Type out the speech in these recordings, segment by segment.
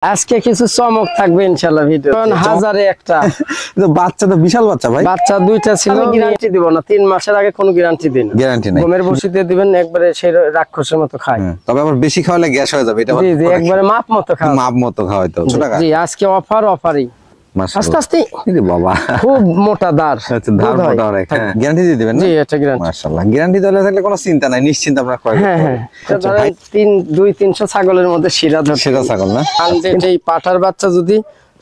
আজকে কিছু চমক থাকবে ইনশাআল্লাহ ভিডিও। হাজারে একটা বাচ্চা তো বিশাল বাচ্চা ভাই। বাচ্চা দুইটা ছিল, গ্যারান্টি দিব না, 3 মাসের আগে কোনো গ্যারান্টি দিন, গ্যারান্টি নাই। গমের বসি দিয়ে দিবেন, একবারে সেই রাক্ষসের মতো খায়। তবে আবার বেশি খাওয়ালে গ্যাস হয়ে যাবে, এটা জি জি, একবারে মাপ মতো খাওয়া, মাপ মতো খাওয়াই তো। জি আজকে অফারই আস্তে আস্তে বাবা খুব মোটা দার। আচ্ছা, ধার মোটা অনেক। হ্যাঁ, গ্যারান্টি দিয়ে দিবেন না? জি, এটা গ্যারান্টি। মাশাআল্লাহ, গ্যারান্টি দিলে থাকলে কোনো চিন্তা নাই, নিশ্চিন্ত আপনারা ক্রয় করতে পারবেন। হ্যাঁ, 200-300 ছাগলের মধ্যে শিরা ধরে, সেটা ছাগল না? এই পাঠার বাচ্চা যদি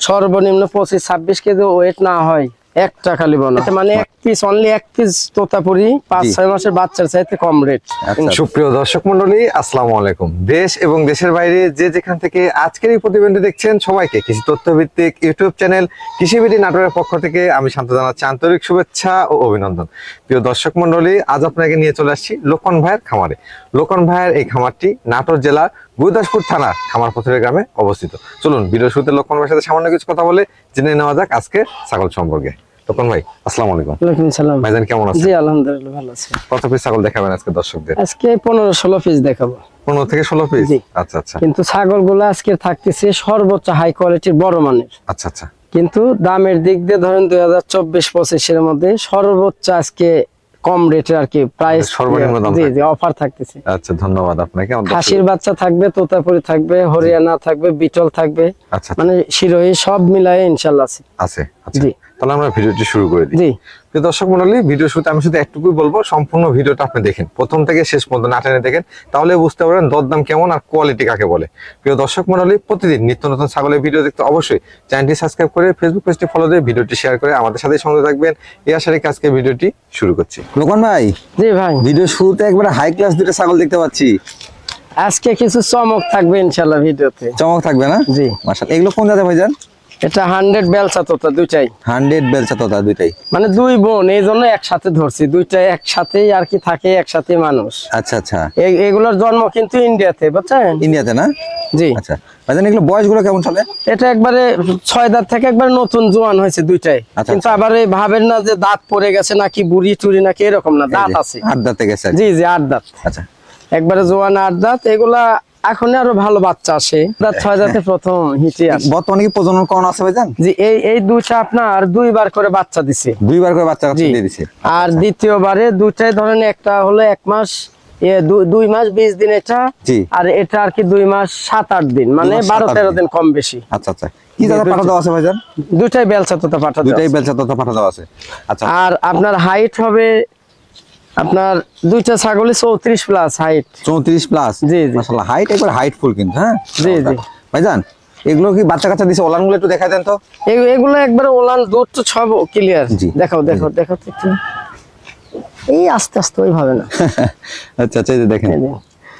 সর্বনিম্ন 25-26 কেজি ওয়েট না হয়, একটা খালি বনা, মানে এক পিস, অনলি এক পিস তোতাপুরি 5-6 মাসের বাচ্চার চাইতে কম রেট। সুপ্রিয় দর্শক মন্ডলী, আসসালামু আলাইকুম। দেশ এবং দেশের বাইরে যে যেখান থেকে আজকের এই প্রতিবেদনটি দেখছেন, সবাইকে কৃষি তথ্যভিত্তিক ইউটিউব চ্যানেল কৃষিবিডি নাটোরের পক্ষ থেকে আমি শান্ত জানাচ্ছি আন্তরিক শুভেচ্ছা ও অভিনন্দন। প্রিয় দর্শক মন্ডলী, আজ আপনাকে নিয়ে চলে আসছি লোকন ভাইয়ের খামারে। লোকন ভাইয়ের এই খামারটি নাটোর জেলার গুরুদাসপুর থানার খামারপথরের গ্রামে অবস্থিত। চলুন ভিডিও শুরুতে লোকন ভাইয়ের সাথে সামান্য কিছু কথা বলে জেনে নেওয়া যাক আজকে ছাগল সম্পর্কে। লোকন ভাই, আসসালামু আলাইকুম। ওয়ালাইকুম সালাম। ভাইজান কেমন আছেন? জি আলহামদুলিল্লাহ ভালো আছি। কত পিস ছাগল দেখাবেন আজকে দর্শকদের? আজকে 15-16 পিস দেখাবো। 15 থেকে 16 পিস? আচ্ছা আচ্ছা। কিন্তু ছাগলগুলো আজকে থাকতেছে সর্বোচ্চ হাই কোয়ালিটির বড় মানের। আচ্ছা আচ্ছা। কিন্তু দামের দিক দিয়ে ধরেন 2024-25 এর মধ্যে সর্বোচ্চ আজকে কম রেটে আর কি, প্রাইস সর্বনিম্ন দাম। জি জি, অফার থাকতেছে। আচ্ছা, ধন্যবাদ আপনাকে। খাসির বাচ্চা থাকবে, তোতাপুরি থাকবে, হরিয়ানা থাকবে, বিটল থাকবে, আচ্ছা, মানে শিরোহী সব মিলায়ে ইনশাআল্লাহ আছে। আচ্ছা, তাহলে আমরা ভিডিওটি শুরু করে দিই। জি, প্রিয় দর্শক মণ্ডলী, ভিডিও শুরুতে আমি শুধু একটুকুই বলবো, সম্পূর্ণ ভিডিওটা আপনি দেখেন, প্রথম থেকে শেষ পর্যন্ত না টেনে দেখেন, তাহলে বুঝতে পারবেন দরদাম কেমন আর কোয়ালিটি কাকে বলে। প্রিয় দর্শক মণ্ডলী, প্রতিদিন নিত্য নতুন ছাগলের ভিডিও দেখতে অবশ্যই চ্যানেলটি সাবস্ক্রাইব করে ফেসবুক পেজটি ফলো দিয়ে ভিডিওটি শেয়ার করে আমাদের সাথে সঙ্গে থাকবেন। এই আশা রেখে আজকে ভিডিওটি শুরু করছি। লোকন ভাই, জি ভাই, ভিডিও শুরুতে একবারে হাই ক্লাস দুটো ছাগল দেখতে পাচ্ছি। আজকে কিছু চমক থাকবে ইনশাআল্লাহ ভিডিওতে। চমক থাকবে না? জি মাশাআল্লাহ। এগুলো কোন জাতের ভাইজান? এটা 100 বেলচা তোতা, দুইটাই 100 বেলচা তোতা, দুইটাই মানে দুই বোন, এই জন্য একসাথে ধরছি, দুইটাই একসাথেই আর কি থাকে, একসাথে মানুষ। আচ্ছা আচ্ছা। এগুলোর জন্ম কিন্তু ইন্ডিয়াতে, বুঝছেন? ইন্ডিয়াতে না? জি। আচ্ছা ভাইজান, এগুলো বয়সগুলো কেমন চলে? এটা একবারে 6 দাঁত থেকে একবার নতুন জোয়ান হয়েছে দুইটাই। কিন্তু আবার এই ভাবেন না যে দাঁত পড়ে গেছে নাকি বুড়ি টুরি নাকি, এরকম না, দাঁত আছে। 8 দাঁতে গেছে? জি জি, 8 দাঁত। আচ্ছা, একবারে জোয়ান 8 দাঁত। এগুলা এখন আরো ভালো বাচ্চা আসে, 6 দাঁতে প্রথম হিটে আসে। বর্তমানে কি প্রজনন করানো আছে ভাইজান? জি, এই দুইটা আপনার 2 বার করে বাচ্চা দিছে। 2 বার করে বাচ্চা দিয়ে দিছে। আর দ্বিতীয়বারে দুইটাই ধরেন, একটা হলো 1 মাস 2 মাস 20 দিন এটা, আর এটা আর কি 2 মাস 7-8 দিন, মানে 12-13 দিন কম বেশি। আচ্ছা আচ্ছা। কি জায়গা পাঠা দেওয়া আছে ভাইজান? দুইটাই বেলচা তোতা পাঠা, দুইটাই বেলচা তোতা পাঠা দেওয়া আছে। আচ্ছা। আর আপনার হাইট হবে, আপনার দুইটা ছাগলই 34 প্লাস হাইট। 34 প্লাস? জি জি, মাশাআল্লাহ, হাইট একবার হাইটফুল কিন্তু। হ্যাঁ জি জি ভাইজান, এগুলো কি বাচ্চা কাচ্চা দিছে? ওলানগুলো একটু দেখাই দেন তো। এগুলো একবারে ওলান, দুধ তো সব ক্লিয়ার। দেখাও দেখাও দেখাও তো একটু, এই আস্তে আস্তে ওইভাবে না। আচ্ছা আচ্ছা, এই যে দেখেন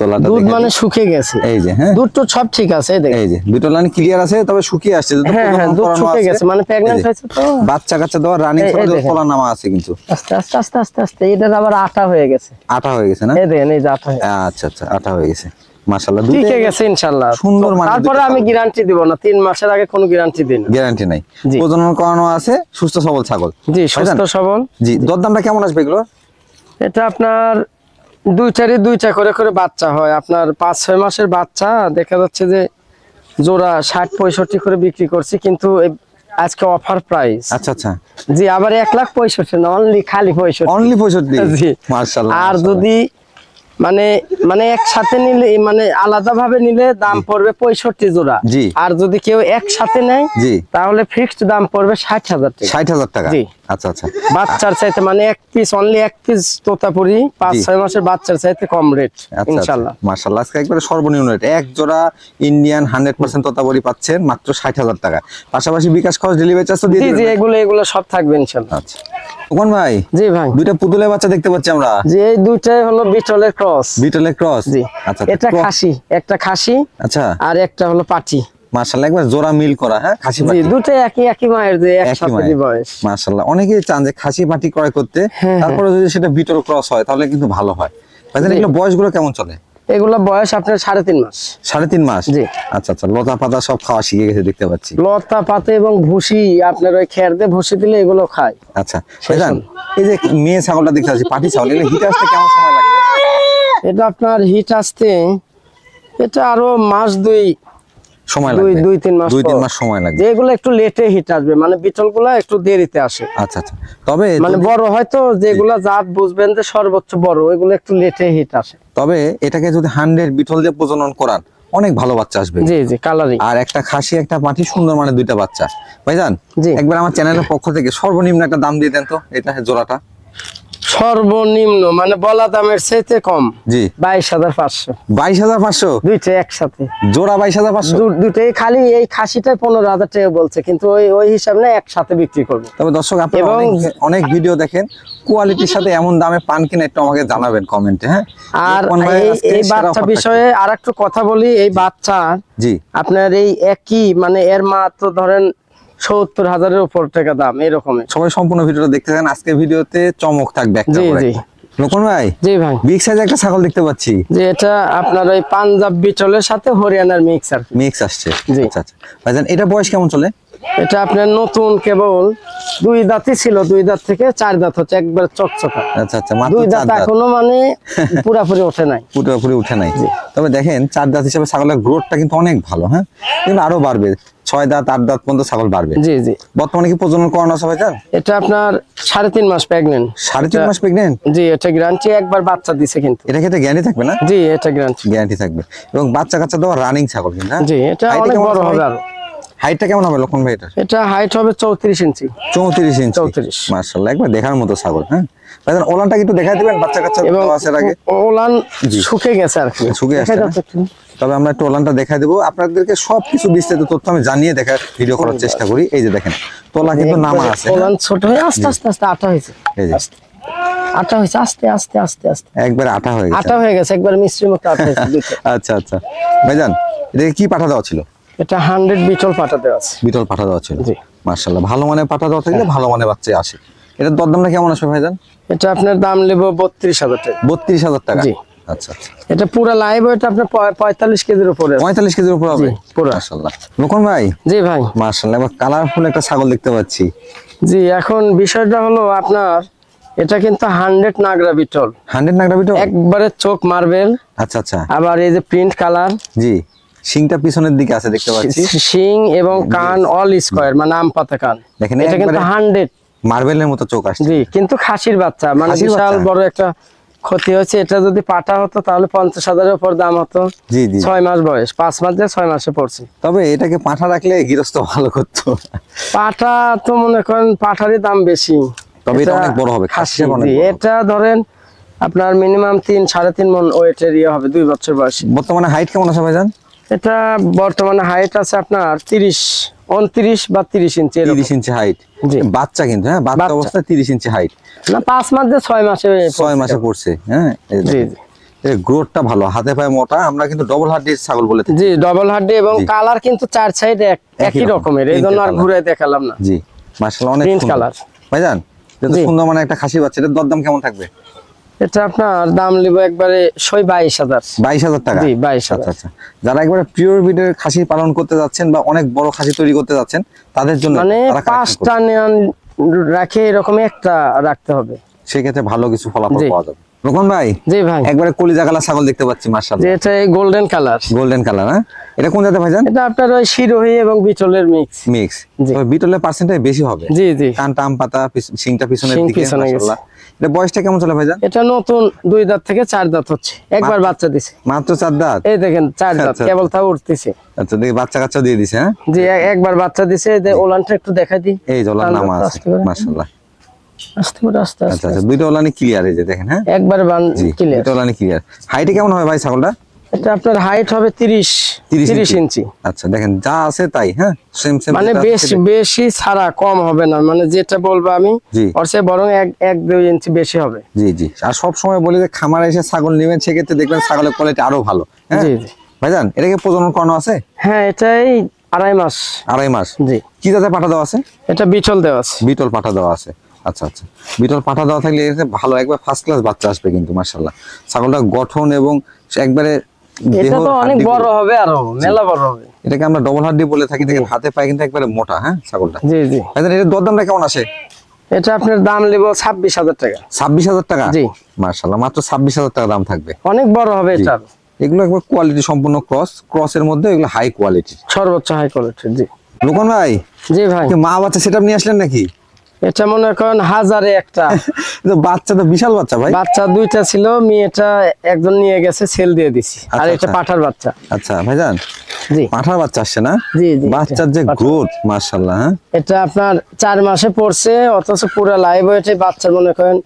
তোলাটা, দুধ মানে শুকিয়ে গেছে। এই যে, হ্যাঁ, দুধ তো সব ঠিক আছে, এই দেখেন, এই যে দুটো লাইন ক্লিয়ার আছে, তবে শুকিয়ে আসছে। হ্যাঁ হ্যাঁ, দুধ শুকিয়ে গেছে, মানে প্রেগন্যান্ট হয়েছে তো। বাচ্চা কাচ্চা দেওয়া রানিং করে তোলা নামা আছে কিন্তু। আস্তে আস্তে আস্তে আস্তে আস্তে এটা আবার আটা হয়ে গেছে। আটা হয়ে গেছে না? এই দেখেন, এই যে আটা হয়ে। আচ্ছা আচ্ছা, আটা হয়ে গেছে। মাশাআল্লাহ, ঠিক গেছে ইনশাআল্লাহ, সুন্দর মানে। তারপরে আমি গ্যারান্টি দিব না, 3 মাসের আগে কোনো গ্যারান্টি দিন, গ্যারান্টি নাই। প্রজনন করানো আছে, সুস্থ সবল ছাগল। জি, সুস্থ সবল। জি, দরদামটা কেমন আসবে এগুলো? এটা আপনার দুইটা করে করে বাচ্চা হয়, আপনার 5-6 মাসের বাচ্চা। দেখা যাচ্ছে যে জোড়া 60-65 করে বিক্রি করছি, কিন্তু আজকে অফার প্রাইস। আচ্ছা আচ্ছা। জি, আবার 1,65,000 না, অনলি খালি 65। অনলি 65? জি মাশাআল্লাহ। আর যদি মানে একসাথে নিলে, মানে আলাদা ভাবে নিলে দাম পড়বে 65 জোড়া। জি। আর যদি কেউ একসাথে নেয়, জি, তাহলে ফিক্সড দাম পড়বে 60,000 টাকা। 60,000 টাকা? জি। আচ্ছা আচ্ছা। বাচ্চার চাইতে, মানে এক পিস, অনলি এক পিস তোতাপুরি 5-6 মাসের বাচ্চার চাইতে কম রেট ইনশাআল্লাহ। মাশাআল্লাহ, আজকে একবারে সর্বনিম্ন রেট। এক জোড়া ইন্ডিয়ান 100% তোতাপুরি পাচ্ছেন মাত্র 60,000 টাকা। পাশাপাশি বিকাশ খরচ, ডেলিভারি চার্জ তো দিয়ে দিবেন? জি জি, এগুলো সব থাকবে ইনশাআল্লাহ। আচ্ছা। কোন ভাই? জি ভাই, দুইটা পুতুলের বাচ্চা দেখতে পাচ্ছি আমরা। জি, এই দুইটাই হলো বিটলের ক্রস। বিটলের ক্রস? জি। আচ্ছা, এটা খাসি, একটা খাসি, আচ্ছা, আর একটা হলো পাটি। মাশাআল্লাহ, একবার জোড়া মিল করা। হ্যাঁ, খাসি পাটি। জি, দুটোই একই মায়ের, যে একসাথে বয়স। মাশাআল্লাহ, অনেকেই চান যে খাসি পাটি ক্রয় করতে, তারপরে যদি সেটা বিটল ক্রস হয় তাহলে কিন্তু ভালো হয়। ভাইজান, এগুলো বয়সগুলো কেমন চলে? এগুলো বয়স আপনার 3.5 মাস। 3.5 মাস? জি। আচ্ছা আচ্ছা, লতা পাতা সব খাওয়া শিখে গেছে দেখতে পাচ্ছি। লতা পাতা এবং ভুসি, আপনার ওই খের দিয়ে ভুসি দিলে এগুলো খায়। আচ্ছা ভাইজান, এই যে মেয়ে ছাগলটা দেখতে পাচ্ছি, পাটি ছাগল, এগুলো হিট আসতে কেমন সময় লাগবে? এটা আপনার হিট আসতে, এটা আরো মাস 2 সময় লাগবে, 2-3 মাস 2-3 মাস সময় লাগবে। যেগুলো একটু লেটে হিট আসবে, মানে বিটল গুলা একটু দেরিতে আসে। আচ্ছা আচ্ছা, তবে মানে বড় হয়তো যেগুলা জাত বুঝবেন যে সর্বোচ্চ বড়, ওইগুলো একটু লেটে হিট আসে। তবে এটাকে যদি 100 বিটল দিয়ে প্রজনন করান অনেক ভালো বাচ্চা আসবে। জি জি, কালারিং। আর একটা খাসি একটা পাঠি সুন্দর, মানে 2টা বাচ্চা। ভাইজান জি। একবার আমার চ্যানেলের পক্ষ থেকে সর্বনিম্ন একটা দাম দিয়ে দেন তো, এটা জোড়াটা। সর্বনিম্ন মানে বলা দামের চাইতে কম। জি, 22,500। 22,500 দুইটাই একসাথে, জোড়া, 22,500। দুইটাই। খালি এই খাসিটাই 15,000 টাকা বলছে, কিন্তু ওই ওই হিসাব না, একসাথে বিক্রি করবো। তবে দর্শক আপনারা এবং- অনেক ভিডিও দেখেন, কোয়ালিটির সাথে এমন দামে পান কিনা একটু আমাকে জানাবেন কমেন্টে। হ্যাঁ, আর কোন ভাই এই আজকে এই সেরা বাচ্চা offer বিষয়ে আর একটু কথা বলি। এই বাচ্চা থাকবে। জি, আপনার এই একই মানে এর মাত্র ধরেন 70,000-এর উপর টাকা দাম এরকমের। সবাই সম্পূর্ণ ভিডিওটা দেখতে থাকেন, আজকে ভিডিওতে চমক থাকবে একটা জি করে। জি লোকন ভাই, জি ভাই। বিগ সাইজ একটা ছাগল দেখতে পাচ্ছি, যে এটা আপনার ওই পাঞ্জাব বিটলের সাথে হরিয়ানার মিক্স আর কি। মিক্স আসছে। জি। আচ্ছা আচ্ছা ভাইজান, এটা বয়স কেমন চলে? এটা আপনার নতুন, কেবল 2 দাঁতই ছিল, 2 দাঁত থেকে 4 দাঁত হচ্ছে, একবার চকচকা। আচ্ছা আচ্ছা, মাত্র 2 4 দাঁত দাঁত, এখনো মানে পুরাপুরি ওঠে নাই। পুরোপুরি উঠে নাই। তবে দেখেন 4 দাঁত হিসেবে ছাগলের গ্রোথটা কিন্তু অনেক ভালো। হ্যাঁ, কিন্তু আরো বাড়বে, 6 দাঁত 8 দাঁত পর্যন্ত ছাগল বাড়বে। জি জি। বর্তমানে কি প্রজনন করানো আছে ভাইজান? এটা আপনার 3.5 মাস প্রেগনেন্ট। 3.5 মাস প্রেগনেন্ট? জি, এটা গ্যারান্টি, একবার বাচ্চা দিছে কিন্তু। এটা ক্ষেত্রে গ্যারান্টি থাকবে না? জি, এটা গ্যারান্টি। গ্যারান্টি থাকবে, এবং বাচ্চা কাচ্চা দেওয়া রানিং ছাগল কিন্তু। হ্যাঁ, জি, এটা Height অনেক কেমন বড় আছে হবে ভাই? আরো। হাইটটা কেমন হবে লক্ষণ ভাই এটা? এটা হাইট হবে 34 ইঞ্চি। 34 ইঞ্চি। 34। মাশাআল্লাহ, একবার দেখার মতো ছাগল। হ্যাঁ ভাইজান, ওলানটা একটু দেখাই দিবেন, বাচ্চা কাচ্চা এবং দেওয়া আছে এর আগে। ওলান জি। শুকে গেছে আর কি। শুকে দেখা আসছে না? যাচ্ছে একটু। তবে আমরা একটু ওলানটা দেখাই দেবো আপনাদেরকে, সবকিছু বিস্তারিত তথ্য আমি জানিয়ে দেখার ভিডিও করার চেষ্টা করি। এই যে দেখেন, তোলা কিন্তু নামা আছে। ওলান ছোট হয়ে আস্তে আস্তে আস্তে আটা হয়েছে। এই যে। আস্তে। আটা হয়েছে আস্তে আস্তে আস্তে আস্তে। একবার আটা হয়ে গেছে। আটা হয়ে গেছে, একবার মিষ্টির মতো আটা হয়েছে দুটো। আচ্ছা আচ্ছা ভাইজান, এটাকে কি পাঠা দেওয়া ছিল? এটা 100 বিটল পাটা দেওয়া আছে। বিটল পাঠা দেওয়া ছিল। জি। মাশাআল্লাহ, ভালো মানের পাঠা দেওয়া থাকলে ভালো মানের বাচ্চা আসে। এটার দরদামটা কেমন আসবে ভাইজান? এটা আপনার দাম নেব 32,000 টাকা। 32,000 টাকা? জি। আচ্ছা আচ্ছা, এটা পুরো লাইভ, এটা আপনার 45 কেজির উপরে আছে। 45 কেজির উপর হবে? জি, পুরো। মাশাআল্লাহ। লোকন ভাই, জি ভাই। মাশাআল্লাহ, এবার কালারফুল একটা ছাগল দেখতে পাচ্ছি। জি, এখন বিষয়টা হলো আপনার, এটা কিন্তু 100 নাগরা বিটল, 100 নাগরা বিটল? একবারে চোখ মার্বেল। আচ্ছা আচ্ছা, আবার এই যে প্রিন্ট কালার, জি, শিংটা পিছনের দিকে আছে দেখতে পাচ্ছি। শিং এবং কান অল স্কয়ার, মানে আম পাতা কান। দেখেন, এটা কিন্তু একবারে 100। মার্বেলের মতো চোখ আসছে। জি, কিন্তু খাসির বাচ্চা, মানে খাসির বিশাল বাচ্চা? বড় একটা ক্ষতি হয়েছে। এটা যদি পাটা হতো তাহলে 50,000-এর উপর দাম হতো। জি জি। 6 মাস বয়স, 5 মাস দিয়ে 6 মাসে পড়ছে। তবে এটাকে পাঠা রাখলে গৃহস্থ ভালো করতো। পাটা তো মনে করেন পাঠারই দাম বেশি। তবে এটা অনেক বড় হবে, খাসি। খাসিটা অনেক জি, বড় হবে। এটা ধরেন আপনার মিনিমাম 3-3.5 মণ ওয়েটের ইয়ে হবে 2 বছর বয়সে। বর্তমানে হাইট কেমন আছে ভাইজান? এটা বর্তমানে হাইট আছে আপনার 29 বা 30 ইঞ্চি এরকম। 30 ইঞ্চি হাইট। জি। বাচ্চা কিন্তু, হ্যাঁ, বাচ্চা বাচ্চা। অবস্থায় 30 ইঞ্চি হাইট। না, 5 মাস দিয়ে 6 মাসে 6 মাসে পড়ছে। হ্যাঁ, এই জি দেখেন। এর গ্রোথটা ভালো, হাতে পায়ে মোটা। আমরা কিন্তু ডবল হার্ডির ছাগল বলে থাকি। জি, ডবল হাড্ডি, এবং জি। কালার কিন্তু 4 সাইড একই রকম, রকমের, এই তিনটে জন্য আর colour। ঘুরে দেখালাম না। জি, মাশাআল্লাহ, অনেক Print সুন্দর। colour। ভাইজান, যত জি। সুন্দর মানে একটা খাসি বাচ্চা, এটার দরদাম কেমন থাকবে? এটা আপনার দাম নিব একবারে 22,000। 22,000 টাকা? জি, 22,000। আচ্ছা আচ্ছা, যারা একবারে পিওর ব্রিডের খাসি পালন করতে যাচ্ছেন বা অনেক বড় খাসি তৈরি করতে যাচ্ছেন, তাদের জন্য মানে তারা collection 5টা রাখে এরকম একটা রাখতে হবে। করবে। সেক্ষেত্রে ভালো কিছু ফলাফল জি। পাওয়া যাবে। রোকন ভাই, জি ভাই। একবারে কলিজা কালার ছাগল দেখতে পাচ্ছি, যে মাশাআল্লাহ, এটা গোল্ডেন কালার। Golden colour. হ্যাঁ, এটা কোন জাতের ভাইজান? এটা আপনার ওই শিরোহী এবং বিটলের মিক্স। মিক্স। জি। তবে বিটলের পার্সেন্টেজ বেশি হবে। জি জি। কানটা আম পাতা, শিংটা পিছনের শিং দিকে, পিছনে গেছে। মাশাআল্লাহ। এটা বয়সটা কেমন চলে ভাইজান? এটা নতুন 2 দাঁত থেকে 4 দাঁত হচ্ছে, একবার বাচ্চা দিছে। মাত্র 4 দাঁত? এই দেখেন 4 দাঁত আচ্ছা, কেবল তা উঠতেছে। আচ্ছা, দেখি বাচ্চা কাচ্চা দিয়ে দিছে। হ্যাঁ, জি, একবার বাচ্চা দিছে। এই যে ওলানটা একটু দেখাই দিই। এই জলার টান নাম দাও, আছে, আস্তে করে। মাশাআল্লাহ। আস্তে করে, আস্তে আচ্ছা আস্তে আচ্ছা, দুইটা ওলানি ক্লিয়ার, এই যে দেখেন। হ্যাঁ, একবার জি, ক্লিয়ার। দুইটা ওলানি ক্লিয়ার। হাইটে কেমন হবে ভাই ছাগলটা? এটা আপনার হাইট হবে 30 ইঞ্চি। আচ্ছা, দেখেন যা আছে তাই। হ্যাঁ, সেম সেম। মানে বেশি ছাড়া কম হবে না, মানে যেটা বলবো আমি জি। ওর চেয়ে বরং 1-2 ইঞ্চি বেশি হবে। জি জি। আর সব সময় বলি যে খামারে এসে ছাগল নেবেন, সেক্ষেত্রে দেখবেন ছাগলের কোয়ালিটি আরো ভালো। হ্যাঁ জি জি। ভাইজান, এটাকে প্রজনন করানো আছে? হ্যাঁ, এটাই 2.5 মাস। 2.5 মাস। জি। কি জাতের পাঠা দেওয়া আছে? এটা বিটল দেওয়া আছে। বিটল পাঠা দেওয়া আছে। আচ্ছা আচ্ছা, বিটল পাঠা দেওয়া থাকলে এতে ভালো একবার ফার্স্ট ক্লাস বাচ্চা আসবে কিন্তু, মাশাআল্লাহ। ছাগলটা গঠন এবং একবারে এটা দেহ তো অনেক হাড্ডি বড় হবে, আরো মেলা বড় হবে। এটাকে আমরা ডবল হার্ডি বলে থাকি। দেখেন হাতে পায়ে কিন্তু একবারে মোটা। হ্যাঁ, ছাগলটা। জি জি। ভাইজান, এর দরদামটা কেমন আসে? এটা আপনার দাম নেব 26,000 টাকা। 26,000 টাকা? জি। মাশাআল্লাহ, মাত্র 26,000 টাকা দাম থাকবে। অনেক বড় হবে জি। এটা। এগুলো একবার কোয়ালিটি সম্পূর্ণ ক্রসের মধ্যে এগুলো হাই কোয়ালিটি, সর্বোচ্চ হাই কোয়ালিটির। জি লোকন ভাই, জি ভাই, মা বাচ্চা সেটআপ নিয়ে আসলেন নাকি? এটা মনে করেন হাজারে একটা। বাচ্চা তো বিশাল বাচ্চা ভাই। বাচ্চা দুইটা ছিল, মেয়েটা একজন নিয়ে গেছে, সেল দিয়ে দিছি। আর এটা পাঠার বাচ্চা। আচ্ছা ভাইজান, জি পাঠার বাচ্চা আসছে না? জি জি, বাচ্চার যে গ্রোথ মাশাআল্লাহ। হ্যাঁ, এটা আপনার 4 মাসে পড়ছে, অথচ পুরো লাইভ ওয়েটে বাচ্চা মনে করেন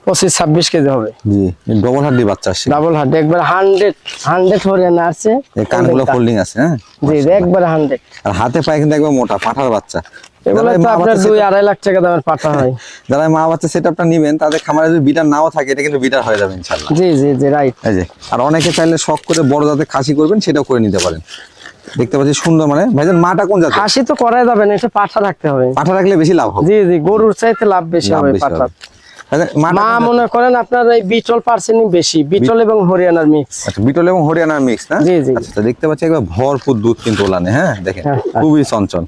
25-26 কেজি হবে। জি, ডবল হাড্ডি বাচ্চা আসছে, ডাবল হার্ড, একবার 100 হরিয়ানা আসছে। এই কানগুলো ফোল্ডিং আছে। হ্যাঁ জি, একবার 100। আর হাতে পায়ে কিন্তু একবার মোটা পাঠার বাচ্চা। এগুলো তো আপনার 2-2.5 লাখ টাকা দামের পাঠা হয়। যারা মা বাচ্চা সেটআপটা নেবেন তাদের খামারে যদি বিটার নাও থাকে, এটা কিন্তু বিটার হয়ে যাবে ইনশাআল্লাহ। জি জি জি, রাইট। এই যে, আর অনেকে চাইলে শখ করে বড় জাতের খাসি করবেন, সেটাও করে নিতে পারেন। দেখতে পাচ্ছি সুন্দর, মানে ভাইজান মাটা কোন জাতের? খাসি তো করাই যাবে না, এটা পাঠা রাখতে হবে। পাঠা রাখলে বেশি লাভ হবে। জি জি, গরুর চাইতে লাভ বেশি হবে পাঠা। মা মনে করেন আপনার এই বিটল পার্সেন্টই বেশি, বিটল এবং হরিয়ানার মিক্স। আচ্ছা, বিটল এবং হরিয়ানার মিক্স না? জি জি। আচ্ছা, দেখতে পাচ্ছি একবার ভরপুর দুধ কিন্তু ওলানে। হ্যাঁ দেখেন, খুবই চঞ্চল।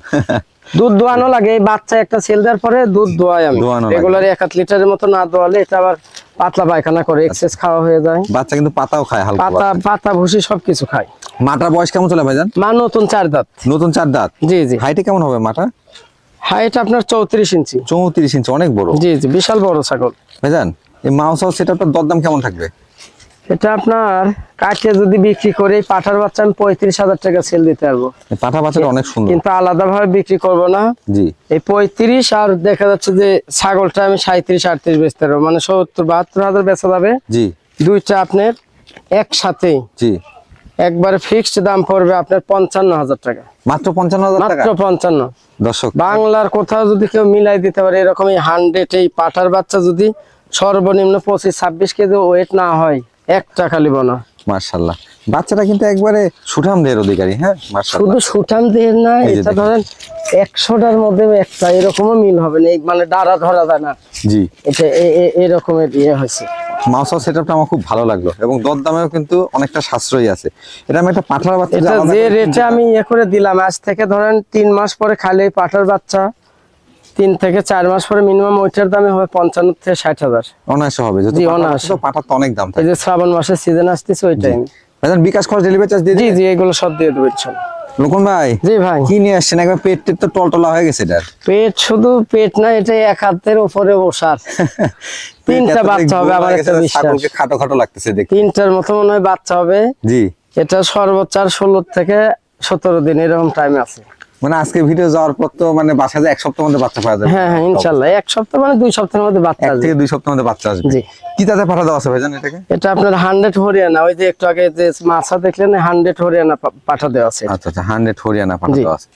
দুধ দোয়ানো লাগে, এই বাচ্চা একটা সেল দেওয়ার পরে দুধ দোয়াই আমি রেগুলার 1 লিটারের মতো না দোয়ালে এটা আবার পাতলা পায়খানা করে, এক্সেস খাওয়া হয়ে যায়। বাচ্চা কিন্তু পাতাও খায় হালকা, পাতা ভুসি সবকিছু খায়। মাটার বয়স কেমন চলে ভাইজান? মা নতুন 4 দাঁত। নতুন 4 দাঁত। জি জি। হাইটে কেমন হবে মাটা? হাইট আপনার 34 ইঞ্চি। 34 ইঞ্চি, অনেক বড়। জি জি, বিশাল বড় ছাগল। ভাইজান এই মাউস হাউস সেটআপটার দরদাম কেমন থাকবে? এটা আপনার কাটে যদি বিক্রি করে পাঠার বাচ্চা আমি 35,000 টাকা সেল দিতে পারবো। পাঠা বাচ্চাটা অনেক সুন্দর, কিন্তু আলাদা ভাবে বিক্রি করব না। জি, এই 35 আর দেখা যাচ্ছে যে ছাগলটা আমি 37-38 বেচতে পারবো, মানে 70-72 হাজার বেচা যাবে। জি, দুইটা আপনার একসাথে জি, একবারে ফিক্সড দাম পড়বে আপনার 55,000 টাকা। মাত্র 55,000 টাকা? মাত্র 55। দর্শক, বাংলার কোথাও যদি কেউ মিলাই দিতে পারে এরকম 100 এই পাঠার বাচ্চা যদি সর্বনিম্ন 25-26 কেজি ওয়েট না হয়, 1 টাকা লিব না। মাশাআল্লাহ, বাচ্চাটা কিন্তু একবারে সুঠাম দেহের অধিকারী। হ্যাঁ মাশাআল্লাহ, শুধু সুঠাম দেহের না, এই যে এটা দেখেন। ধরেন 100টার মধ্যে একটা এরকমও মিল হবে না, মানে ডারা ধরা যায় না। জি, এটা এরকমের হয়েছে। মাউস হাউস সেটআপটা আমার খুব ভালো লাগলো, এবং দরদামেও কিন্তু অনেকটা সাশ্রয়ী আছে। এটা আমি একটা পাঠার বাচ্চা এটা আলাদা যে করে রেটে আমি করে দিলাম, আজ থেকে ধরেন 3 মাস পরে খালি পাঠার বাচ্চা 3 থেকে 4 মাস পরে মিনিমাম ওইটার দামে হবে 55 থেকে 60,000। অনায়াসে হবে, যদি জি, পাঠার অনায়াসে। বাচ্চা তো পাঠার তো অনেক দাম এই থাকে। যে শ্রাবণ মাসের সিজন আসতেছে ওই টাইম। ভাইজান বিকাশ খরচ, ডেলিভারি চার্জ দিয়ে জি দিবেন? জি, এগুলো সব দিয়ে দেবো ইনশাআল্লাহ। লোকন ভাই, জি ভাই। কি নিয়ে আসছেন? একবার পেট তো টলটলা হয়ে গেছে এটা। পেট শুধু পেট না, এটা 1 হাতের উপরে বসার। 3টা বাচ্চা হবে আমার একটা বিশ্বাস। ছাগলকে খাটো খাটো লাগতেছে দেখতে। 3টার মতো মনে হয় বাচ্চা হবে। জি, এটা সর্বোচ্চ 16 থেকে 17 দিন এরকম টাইম আছে। মানে আজকে ভিডিও যাওয়ার পর তো মানে বাসায় 1 সপ্তাহের মধ্যে বাচ্চা পাওয়া যাবে। হ্যাঁ হ্যাঁ, ইনশাআল্লাহ 1 সপ্তাহ মানে 2 সপ্তাহের মধ্যে বাচ্চা 1 আসবে। থেকে 2 সপ্তাহের মধ্যে বাচ্চা আসবে। জি। কি তাতে পাঠা দেওয়া আছে ভাইজান এটাকে? এটা আপনার 100 হরিয়ানা, ওই যে একটু আগে যে মাছা দেখলেন 100 হরিয়ানা পাঠা দেওয়া আছে। আচ্ছা আচ্ছা, 100 হরিয়ানা পাঠা জি। দেওয়া আছে,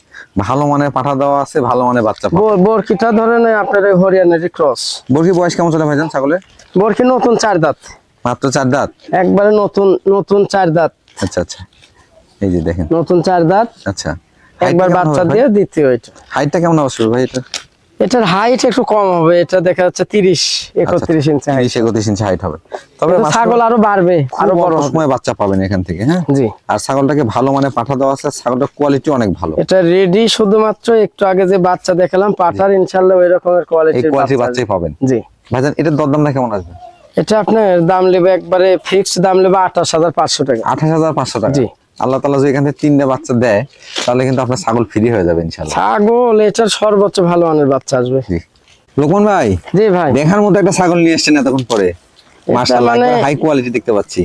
ভালো মানের পাঠা দেওয়া আছে, ভালো মানের বাচ্চা পাবে। বরকিটা ধরেন আপনার ওই হরিয়ানারই ক্রস। বর্গি বয়স কেমন চলে ভাইজান ছাগলের? বরকি নতুন 4 দাঁত। মাত্র 4 দাঁত? একবারে নতুন 4 দাঁত। আচ্ছা আচ্ছা, এই যে দেখেন। নতুন 4 দাঁত। আচ্ছা, একবার বাচ্চা দিয়ে দ্বিতীয় এটা। হাইটটা কেমন অবশ্য ভাই এটা? এটার হাইট একটু কম হবে, এটা দেখা যাচ্ছে 30-31 ইঞ্চি হাইট। 30-31 ইঞ্চি হাইট হবে, তবে কিন্তু ছাগল আরো বাড়বে, আরো বড় হবে। সময় বাচ্চা পাবেন এখান থেকে। হ্যাঁ জি। আর ছাগলটাকে ভালো মানে পাঠা দেওয়া আছে, ছাগলটার কোয়ালিটি অনেক ভালো। এটা রেডি, শুধুমাত্র একটু আগে যে বাচ্চা দেখালাম পাঠার, ইনশাআল্লাহ ওই রকমের এই কোয়ালিটির কোয়ালিটির বাচ্চাই পাবেন। জি। ভাইজান এটার দরদামটা কেমন আসবে? এটা আপনার দাম নেবে একবারে ফিক্সড দাম নেবে 28,500 টাকা। 28,500 টাকা? জি। আল্লাহ তাআলা যদি এখান থেকে 3টা বাচ্চা দেয়, তাহলে কিন্তু আপনার ছাগল ফ্রি হয়ে যাবে ইনশাআল্লাহ। ছাগল এটার সর্বোচ্চ ভালো মানের বাচ্চা আসবে। জি। লোকমান ভাই, জি ভাই। দেখার মতো একটা ছাগল নিয়ে এসেছেন এতক্ষণ পরে। মাশাআল্লাহ, মানে- হাই কোয়ালিটি দেখতে পাচ্ছি।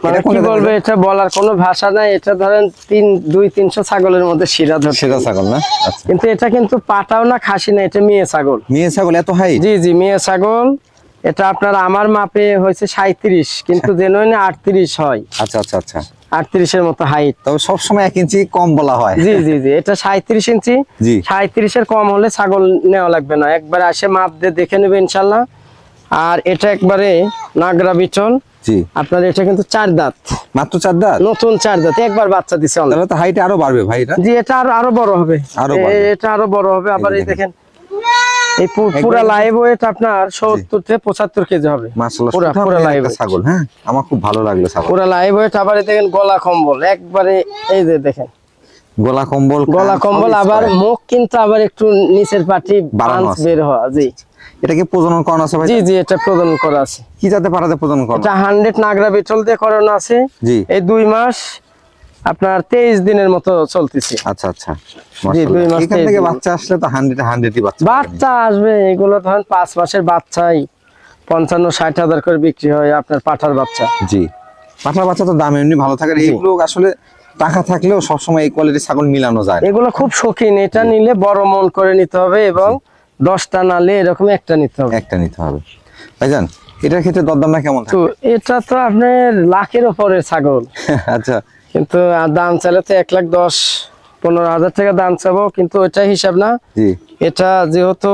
মানে এটা কি কোনটা বলবে, দেখাবেন? এটা বলার কোনো ভাষা নাই। এটা ধরেন 200-300 ছাগলের মধ্যে শিরা ধরছে। সেটা ছাগল না? আচ্ছা, কিন্তু এটা কিন্তু পাটাও না, খাসি না, এটা মেয়ে ছাগল। মেয়ে ছাগল এত হাই? জি জি, মেয়ে ছাগল। এটা আপনার আমার মাপে হয়েছে 37, কিন্তু জেনুইন 38 হয়। আচ্ছা আচ্ছা আচ্ছা, 38-এর মতো হাইট। তবে সবসময় 1 ইঞ্চি কম বলা হয়। জি জি জি, এটা 37 ইঞ্চি। জি। 37-এর কম হলে ছাগল নেওয়া লাগবে না, একবার আসে মাপ দিয়ে দেখে নেবে ইনশাল্লাহ। আর এটা একবারে নাগরা বিটল। জি। আপনার এটা কিন্তু 4 দাঁত। মাত্র 4 দাঁত? নতুন 4 দাঁত, একবার বাচ্চা দিছে অনেক। তাহলে তো হাইটে আরো বাড়বে ভাই এটা। জি, এটা আরো বড় হবে। আরো বাড়বে। এটা আরো বড় হবে। আবার এই এই দেখেন। দেখেন, এই পুরা লাইভ ওয়েট আপনার 70 থেকে 75 কেজি হবে। মাশাআল্লাহ, পুরা সুঠাম দেহের লাইভ একটা ছাগল। হ্যাঁ, আমার খুব ভালো লাগলো ছাগল। পুরা লাইভ ওয়েট। আবার এই দেখেন গলা কম্বল একবারে, এই যে দেখেন গলা কম্বল, গলা কান কম্বল। সবই আবার square। মুখ কিন্তু আবার একটু নিচের পাটি বাড়ানো পাঁচ আছে। বের হওয়া। জি। এটা কি প্রজনন করানো আছে ভাই? জি জি, এটা প্রজনন করা আছে। কি জাতে পাঠাতে প্রজনন করানো? এটা 100 নাগরা বিটল দিয়ে করানো আছে। জি। এই 2 মাস আপনার 23 দিনের মতো চলতেছে। আচ্ছা আচ্ছা, জি, 2 মাস এখান থেকে বাচ্চা আসলে তো 100-100ই বাচ্চা বাচ্চা আসবে। এগুলো ধরেন 5 মাসের বাচ্চাই 55-60 হাজার করে বিক্রি হয় আপনার পাঠার বাচ্চা। জি, পাঠার বাচ্চা তো দাম এমনি ভালো থাকে। এগুলো আসলে টাকা থাকলেও সবসময় এই কোয়ালিটির ছাগল মিলানো যায় না। এগুলো খুব শৌখিন। এটা নিলে বড় মন করে নিতে হবে এবং 10টা নালে এরকম একটা নিতে হবে। একটা নিতে হবে ভাইজান। এটার ক্ষেত্রে দরদামটা কেমন তো থাকে? এটা তো আপনার লাখের উপরে ছাগল, আচ্ছা, কিন্তু দাম চাইলে তো 1,10,15 হাজার টাকা দাম চাবো, কিন্তু ওইটা হিসাব না। জি। এটা যেহেতু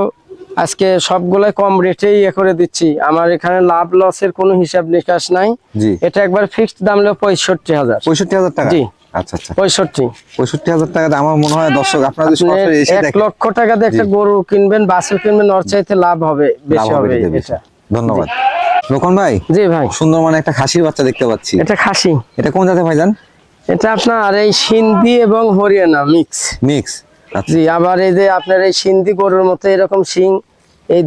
আজকে সবগুলাই কম রেটে ইয়ে করে দিচ্ছি, আমার এখানে লাভ লসের কোনো হিসাব নিকাশ নাই। জি। এটা একবার ফিক্সড দাম হলো 65,000। 65,000 টাকা? জি। আচ্ছা আচ্ছা, 65,000 টাকা। আমার মনে হয় দর্শক আপনারা যদি সরাসরি এসে 1 দেখেন, লক্ষ টাকা দিয়ে একটা গরু কিনবেন, বাছুর কিনবেন, ওর চাইতে লাভ হবে, বেশি হবে এটা। ধন্যবাদ। লোকন ভাই, জি ভাই, সুন্দর মানে একটা খাসির বাচ্চা দেখতে পাচ্ছি। এটা খাসি। এটা কোন জাতের ভাইজান? এটা আপনার এই সিন্ধি এবং হরিয়ানা মিক্স। মিক্স। জি, আবার এই যে আপনার এই সিন্ধি গরুর মতো এরকম শিং, এই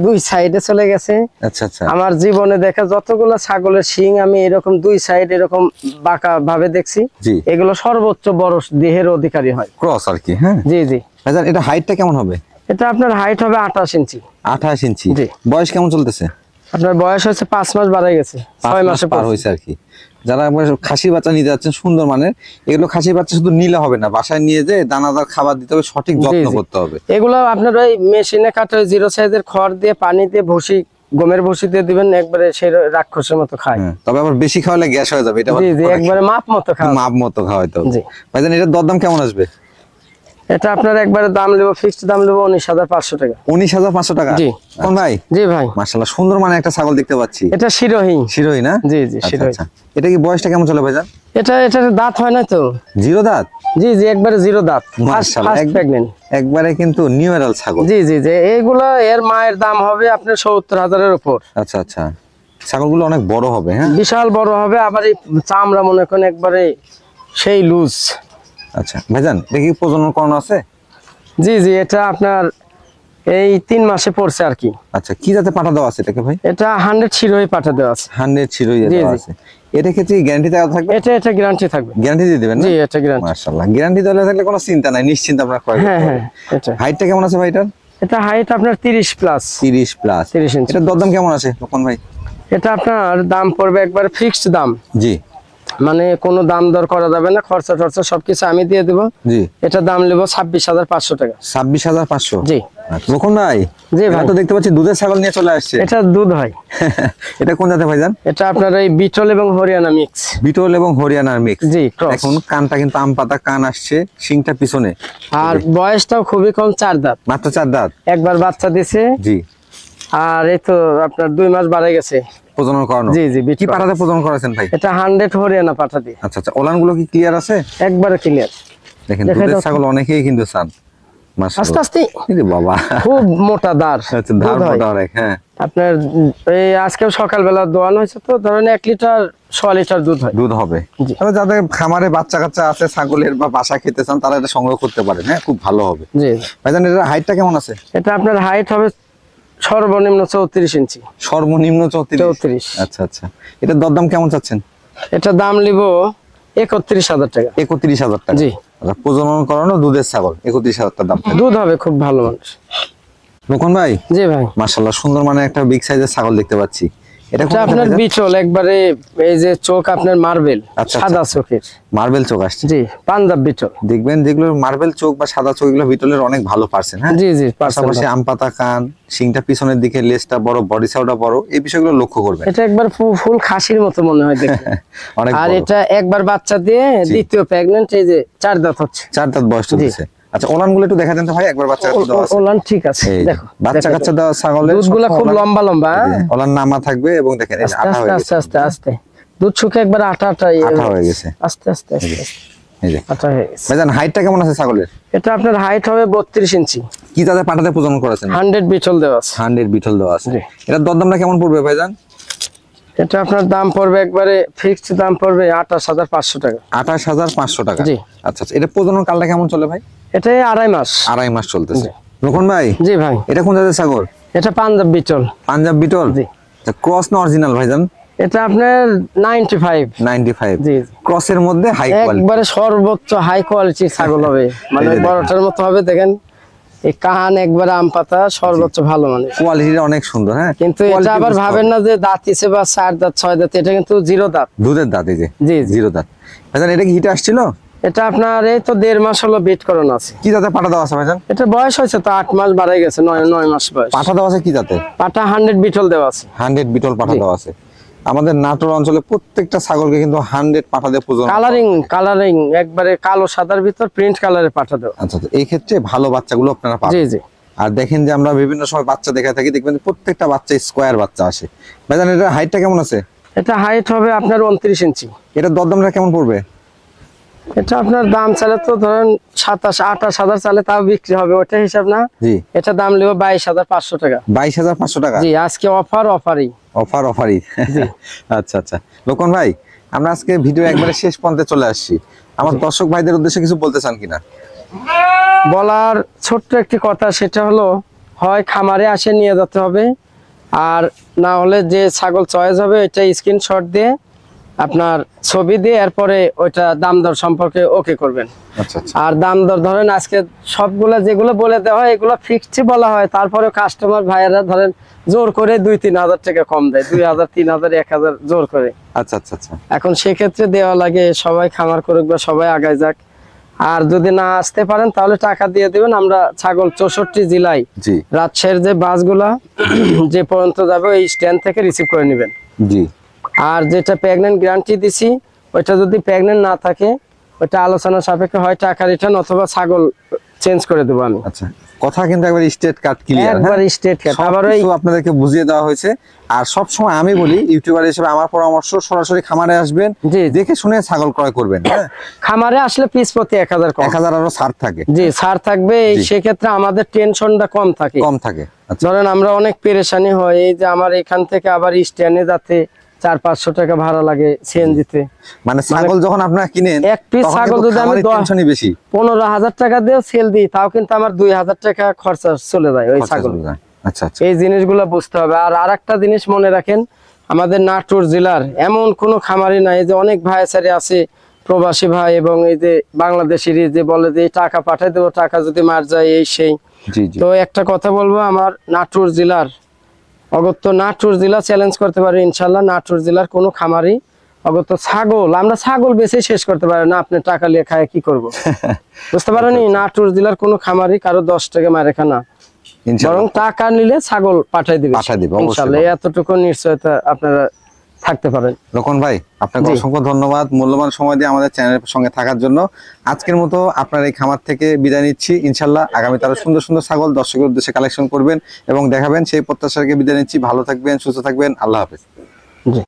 দুই সাইডে চলে গেছে। আচ্ছা আচ্ছা, আমার জীবনে দেখা যতগুলো ছাগলের শিং আমি এরকম 2 সাইড এরকম বাঁকা ভাবে দেখছি। জি। এগুলো সর্বোচ্চ বড় দেহের অধিকারী হয়। ক্রস আর কি। হ্যাঁ জি জি। ভাইজান, এটা হাইটটা কেমন হবে? এটা আপনার হাইট হবে 28 ইঞ্চি। 28 ইঞ্চি। জি। বয়স কেমন চলতেছে? আপনার বয়স হচ্ছে 5 মাস বাড়াই গেছে, 6 মাসে পার হয়েছে আর কি। যারা খাসি বাচ্চা নিতে যাচ্ছেন সুন্দর মানের, এগুলো খাসি বাচ্চা শুধু নিলে হবে না, বাসায় নিয়ে যেয়ে দানাদার খাবার দিতে হবে, সঠিক যত্ন করতে হবে। এগুলো আপনার ওই মেশিনে কাটা 0 সাইজের খড় দিয়ে, পানি দিয়ে, ভুসি, গমের ভুসি দিয়ে দিবেন, একবারে সেই রাক্ষসের মতো খায়। তবে আবার বেশি খাওয়ালে গ্যাস হয়ে যাবে। এটা জি জি, একবারে মাপ মতো খাওয়া। মাপ মতো খাওয়াইতে হবে। জি। ভাইজান, এটার দরদাম কেমন আসবে? এটা আপনার একবারে দাম নেবো, ফিক্সড দাম নেবো 19,500 টাকা। 19,500 টাকা? জি। কোন ভাই? জি ভাই, মাশাআল্লাহ, সুন্দর মানে একটা ছাগল দেখতে পাচ্ছি। এটা শিরোহী। শিরোহী না? জি জি, আচ্ছা, শিরোহী। আচ্ছা। এটা কি বয়সটা কেমন চলে ভাইজান? এটার দাঁত হয় না তো? 0 দাঁত? জি জি, একবারে 0 দাঁত, মাশাআল্লাহ, ফার্স্ট প্রেগন্যান্ট। একবারে কিন্তু নিউ এরাল ছাগল। জি জি জি, এইগুলো এর মায়ের দাম হবে আপনার 70,000-এর উপর। আচ্ছা আচ্ছা, ছাগলগুলো অনেক বড় হবে। হ্যাঁ, বিশাল বড় হবে, আবার এই চামড়া মনে করেন একবারে সেই লুজ। আচ্ছা ভাইজান, এটা কি প্রজনন করানো আছে? জি জি, এটা আপনার এই 3 মাসে পড়ছে আর কি। আচ্ছা, কি জাতে পাঠা দেওয়া আছে এটাকে ভাই? এটা 100 শিরোহী পাঠা দেওয়া আছে। 100 শিরোহী জি, দেওয়া জি। আছে। এটা ক্ষেত্রে গ্যারান্টি দেওয়া থাকবে? এটা গ্যারান্টি থাকবে। গ্যারান্টি দিয়ে দিবেন না? জি, এটা গ্যারান্টি। মাশাআল্লাহ, গ্যারান্টি দেওয়া থাকলে কোনো চিন্তা নাই, নিশ্চিন্ত আপনারা ক্রয় হ্যাঁ করতে হ্যাঁ, পারবেন। এটা হাইটটা কেমন আছে ভাই এটার? এটা হাইট আপনার 30 প্লাস। 30 প্লাস। 30 ইঞ্চি। এটার দরদাম কেমন আছে লোকন ভাই? এটা আপনার দাম পড়বে একবার ফিক্সড দাম, জি মানে কোনো দাম দর করা যাবে না, খরচা টরচা সবকিছু আমি দিয়ে দেবো। জি। এটা দাম নেবো 26,500 টাকা। 26,500? জি। লোকন ভাই, জি ভাই, তো দেখতে পাচ্ছি দুধের ছাগল নিয়ে চলে আসছে। এটা দুধ হয়। এটা কোন জাতের ভাইজান? এটা আপনার এই বিটল এবং হরিয়ানা মিক্স। বিটল এবং হরিয়ানার মিক্স। জি, ক্রস। এখন কানটা কিন্তু আম পাতা কান আসছে, শিংটা পিছনে, আর বয়সটাও খুবই কম, 4 দাঁত। মাত্র 4 দাঁত। একবার বাচ্চা দিছে। জি। আর এই তো আপনার 2 মাস বাড়ে গেছে। প্রজনন করানো? জি জি, কি পাঠাতে প্রজনন করেছেন ভাই? এটা 100 হরিয়ানা পাঠা দিয়ে। আচ্ছা আচ্ছা, ওলানগুলো কি ক্লিয়ার আছে? একবারে ক্লিয়ার। দেখেন, দেখাই দুধের দাও তো। ছাগল অনেকেই কিন্তু চান। আস্তে মাশাআল্লাহ। আস্তে, এই বাবা, খুব মোটা দাঁড়। আচ্ছা, ধার দুধ হয়। মোটা অনেক। হ্যাঁ, আপনার এই আজকেও সকালবেলা দোয়ানো হয়েছে, তো ধরেন 1 লিটার 1.5 লিটার দুধ হয়। দুধ হবে। জি। তবে যাদের খামারে বাচ্চা কাচ্চা আছে ছাগলের বা বাসা খেতে চান, তারা এটা সংগ্রহ করতে পারেন। হ্যাঁ, খুব ভালো হবে। জি, ভাইজান, এটার হাইটটা কেমন আছে? এটা আপনার হাইট হবে সর্বনিম্ন 34 ইঞ্চি। সর্বনিম্ন 34? 34। আচ্ছা আচ্ছা, এটার দরদাম কেমন চাচ্ছেন? এটা দাম নিব 31,000 টাকা। 31,000 টাকা? জি। আচ্ছা, প্রজনন করানো দুধের ছাগল 31,000 টাকা দাম। দুধ হবে খুব ভালো মানুষ। লোকন ভাই, জি ভাই, মাশাআল্লাহ, সুন্দর মানে একটা বিগ সাইজের ছাগল দেখতে পাচ্ছি। এটা এটা আপনার বিচল, একবারে এই যে চোখ আপনার মার্বেল, আচ্ছা, সাদা আচ্ছা। চোখের। মার্বেল চোখ আসছে। জি, পাঞ্জাব বিচল। দেখবেন যেগুলো মার্বেল চোখ বা সাদা চোখ, এগুলো বিটলের অনেক ভালো পারছেন। হ্যাঁ, জি জি, পাশাপাশি আম পাতা কান, শিংটা পিছনের দিকে, লেজটা বড়, বডি সাউটা বড়, এই বিষয়গুলো লক্ষ্য করবেন। এটা একবার ফুল খাসির মতো মনে হয় দেখতে। অনেক আর বড়। এটা একবার বাচ্চা দিয়ে দ্বিতীয় প্রেগন্যান্ট, এই যে 4 দাঁত হচ্ছে। 4 দাঁত বয়স চলছে। আচ্ছা, ওলানগুলো একটু দেখা দেন তো ভাই, একবার বাচ্চা কাচ্চা দেওয়া আছে। ওলান ঠিক আছে, এই যে, দেখো বাচ্চা কাচ্চা দেওয়া ছাগলের দুধগুলা সবসময় খুব ওলান- লম্বা লম্বা। ওলান নামা থাকবে এবং দেখেন এই যে আস্তে আঠা হয়ে আস্তে গেছে। আস্তে আস্তে দুধ শুকে একবার আটা আটা আঠা হয়ে গেছে। আস্তে আস্তে আস্তে আস্তে এই যে আটা হয়ে গেছে। ভাইজান, হাইটটা কেমন আছে ছাগলের? এটা আপনার হাইট হবে 32 ইঞ্চি। কি তাদের পাঠাতে প্রজনন করেছেন? 100 বিটল দেওয়া আছে। 100 বিটল দেওয়া আছে। জি। এটার দরদামটা কেমন পড়বে ভাইজান? এটা আপনার দাম পড়বে একবারে ফিক্সড দাম পড়বে 28,500 টাকা। 28,500 টাকা? জি। আচ্ছা আচ্ছা, এটা প্রজনন কালটা কেমন চলে ভাই? এটাই 2.5 মাস। 2.5 মাস চলতেছে। লোকন ভাই, জি ভাই, এটা কোন জাতের ছাগল? এটা পাঞ্জাব বিটল। পাঞ্জাব বিটল, জি। ক্রস না অরিজিনাল ভাইজান? এটা আপনার 95। 95। জি। ক্রসের মধ্যে হাই কোয়ালিটি, একবারে সর্বোচ্চ হাই কোয়ালিটির ছাগল হবে, মানে এই যে বড়টার মতো হবে। দেখেন এই কান একবারে আম পাতা, সর্বোচ্চ ভালো মানে। কোয়ালিটিটা অনেক সুন্দর। হ্যাঁ, কিন্তু এটা আবার ভাবেন না যে দাঁত ইসে বা 4 দাঁত 6 দাঁত, এটা কিন্তু 0 দাঁত, দুধের দাঁত। এই যে জি জি। 0 দাঁত। ভাইজান এটা কি হিটে আসছিল? এটা আপনার এই তো 1.5 মাস হলো বিট করানো আছে। কি জাতে পাঠা দেওয়া আছে ভাইজান? এটা বয়স হয়েছে তো 8 মাস বাড়াই গেছে, 9 মাস বয়স। পাঠা দেওয়া আছে কি জাতে? পাটা 100 বিটল দেওয়া আছে। 100 বিটল পাঠা জি। দেওয়া আছে। আমাদের নাটোর অঞ্চলে প্রত্যেকটা ছাগলকে কিন্তু 100 পাঠা দিয়ে প্রজনন করা হয়। কালারিং একবারে কালো সাদার ভিতর প্রিন্ট কালারে পাঠা দেওয়া। আচ্ছা আচ্ছা, এই ক্ষেত্রে ভালো বাচ্চাগুলো আপনারা পাবেন। জি জি। আর দেখেন যে আমরা বিভিন্ন সময় বাচ্চা দেখা থাকি, দেখবেন যে প্রত্যেকটা বাচ্চা স্কোয়ার বাচ্চা আসে। ভাইজান এটা হাইটটা কেমন আছে? এটা হাইট হবে আপনার 29 ইঞ্চি। এটা দরদামটা কেমন পড়বে? এটা আপনার দাম চালে তো ধরেন 27-28 হাজার চালে তাও বিক্রি হবে, ওটা হিসাব না। জি। এটা দাম নেব 22,500 টাকা। 22,500 টাকা? জি, আজকে অফারই। অফারই। জি। আচ্ছা আচ্ছা, লোকন ভাই, আমরা আজকে ভিডিও একবারে শেষ পর্যন্ত চলে আসছি। আমার দর্শক ভাইদের উদ্দেশ্যে কিছু বলতে চান কিনা? বলার ছোট্ট একটি কথা, সেটা হলো হয় খামারে আসে নিয়ে যেতে হবে, আর না হলে যে ছাগল চয়েস হবে ওইটা স্ক্রিনশট দিয়ে আপনার ছবি দিয়ে এরপরে ওইটা দাম দর সম্পর্কে ওকে করবেন। আচ্ছা আচ্ছা। আর দাম দর ধরেন আজকে সবগুলা যেগুলো বলে দেওয়া হয় এগুলো ফিক্সড বলা হয়, তারপরে কাস্টমার ভাইয়েরা ধরেন জোর করে 2-3 হাজার টাকা কম দেয়, 2,000 3,000 1,000 জোর করে। আচ্ছা আচ্ছা আচ্ছা। এখন সেক্ষেত্রে দেওয়া লাগে, সবাই খামার করুক বা সবাই আগায় যাক। আর যদি না আসতে পারেন তাহলে টাকা দিয়ে দেবেন, আমরা ছাগল 64 জেলায় জি রাজশাহীর যে বাসগুলা যে পর্যন্ত যাবে ওই স্ট্যান্ড থেকে রিসিভ করে নেবেন। জি। আর যেটা প্রেগনেন্ট গ্যারান্টি দিছি, ওইটা যদি প্রেগনেন্ট না থাকে ওইটা আলোচনা সাপেক্ষে হয় টাকা রিটার্ন অথবা ছাগল চেঞ্জ করে দেবো আমি। আচ্ছা, কথা কিন্তু একবার স্টেট কাট ক্লিয়ার, একবার স্টেট কাট। আবার ওই আপনাদেরকে বুঝিয়ে দেওয়া হয়েছে। আর সব সময় আমি বলি, ইউটিউবার হিসেবে আমার পরামর্শ, সরাসরি খামারে আসবেন, জি দেখে শুনে ছাগল ক্রয় করবেন। হ্যাঁ, খামারে আসলে পিস প্রতি 1,000 কম, 1,000 আরো ছাড় থাকে। জি ছাড় থাকবে। সেক্ষেত্রে আমাদের টেনশনটা কম থাকে। আচ্ছা। ধরেন আমরা অনেক পেরেশানি হয়, এই যে আমার এখান থেকে আবার স্ট্যান্ডে যাতে 400-500 টাকা ভাড়া লাগে সিএনজিতে। মানে ছাগল যখন আপনারা কিনেন, এক পিস ছাগল যদি আমি টেনশনই বেশি 15,000 টাকা দিয়ে সেল দিই, তাও কিন্তু আমার 2,000 টাকা খরচা চলে যায় ওই ছাগল। আচ্ছা আচ্ছা। এই জিনিসগুলো বুঝতে হবে। আর আরেকটা জিনিস মনে রাখেন, আমাদের নাটোর জেলার এমন কোনো খামারি নাই, যে অনেক ভাই স্যারে আছে প্রবাসী ভাই এবং এই যে বাংলাদেশের যে বলে যে টাকা পাঠাই দেবো, টাকা যদি মার যায় এই সেই। জি জি। তো একটা কথা বলবো, আমার নাটোর জেলার অগত্য নাটোর জেলা চ্যালেঞ্জ করতে পারি ইনশাল্লাহ। নাটোর জেলার কোনো খামারি অগত্য ছাগল, আমরা ছাগল বেচে শেষ করতে পারি না, আপনি টাকা লিয়ে খায় কি করব? বুঝতে পারেনি? নাটোর জেলার কোনো খামারি কারো 10 টাকা মারে খানা, বরং টাকা নিলে ছাগল পাঠাই দিবে ইনশাল্লাহ। এতটুকু নিশ্চয়তা আপনারা থাকতে পারেন। লোকন ভাই, আপনাকে অসংখ্য ধন্যবাদ মূল্যবান সময় দিয়ে আমাদের চ্যানেলের সঙ্গে থাকার জন্য। আজকের মতো আপনার এই খামার থেকে বিদায় নিচ্ছি। ইনশাল্লাহ আগামীতে আরো সুন্দর সুন্দর ছাগল দর্শকের উদ্দেশ্যে কালেকশন করবেন এবং দেখাবেন, সেই প্রত্যাশাকে বিদায় নিচ্ছি। ভালো থাকবেন, সুস্থ থাকবেন, আল্লাহ হাফেজ। জি।